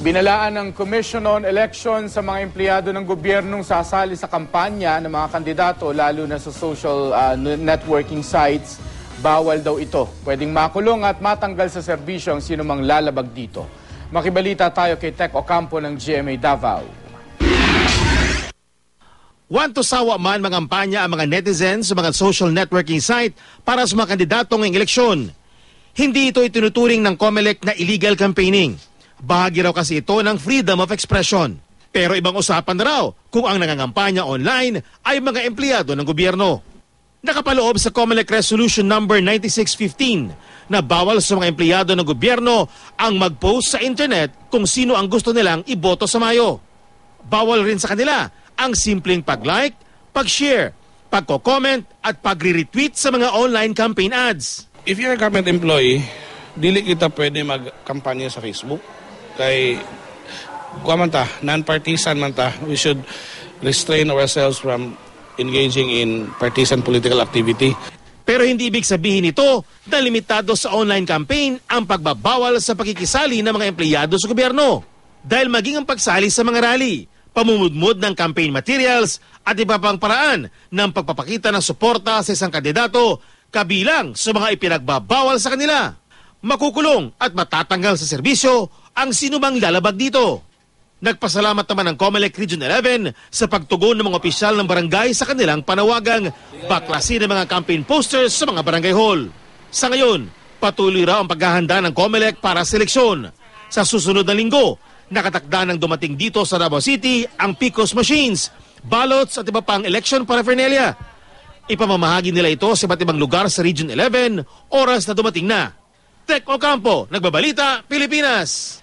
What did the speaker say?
Binalaan ng Commission on Elections sa mga empleyado ng gobyernong sasali sa kampanya ng mga kandidato lalo na sa social networking sites. Bawal daw ito. Pwedeng makulong at matanggal sa serbisyo ang sinumang lalabag dito. Makibalita tayo kay Tech Ocampo ng GMA Davao. Wanto sawa man mangampanya ang mga netizens sa mga social networking site para sa mga kandidato ngayong eleksyon. Hindi ito itinuturing ng COMELEC na illegal campaigning. Bahagi raw kasi ito ng freedom of expression. Pero ibang usapan na raw kung ang nangangampanya online ay mga empleyado ng gobyerno. Nakapaloob sa COMELEC Resolution number 9615 na bawal sa mga empleyado ng gobyerno ang mag-post sa internet kung sino ang gusto nilang iboto sa Mayo. Bawal rin sa kanila ang simpleng pag-like, pag-share, pagko-comment at pagre-retweet sa mga online campaign ads. If you're a government employee, dili kita pwede mag-kampanya sa Facebook. Kay non-partisan man ta, we should restrain ourselves from engaging in partisan political activity. Pero hindi ibig sabihin ito na limitado sa online campaign ang pagbabawal sa pakikisali ng mga empleyado sa gobyerno. Dahil maging ang pagsali sa mga rally, pamumudmod ng campaign materials at iba pang paraan ng pagpapakita ng suporta sa isang kandidato kabilang sa mga ipinagbabawal sa kanila. Makukulong at matatanggal sa serbisyo ang sinumang lalabag dito. Nagpasalamat naman ang COMELEC Region 11 sa pagtugon ng mga opisyal ng barangay sa kanilang panawagang baklasin ng mga campaign posters sa mga barangay hall. Sa ngayon, patuloy raw ang paghahanda ng COMELEC para sa eleksyon. Sa susunod na linggo, nakatakda ng dumating dito sa Davao City ang PCOS machines, ballots at iba pang election paraphernalia. Ipamamahagi nila ito sa iba't ibang lugar sa Region 11, oras na dumating na. Tech Ocampo, Nagbabalita, Pilipinas.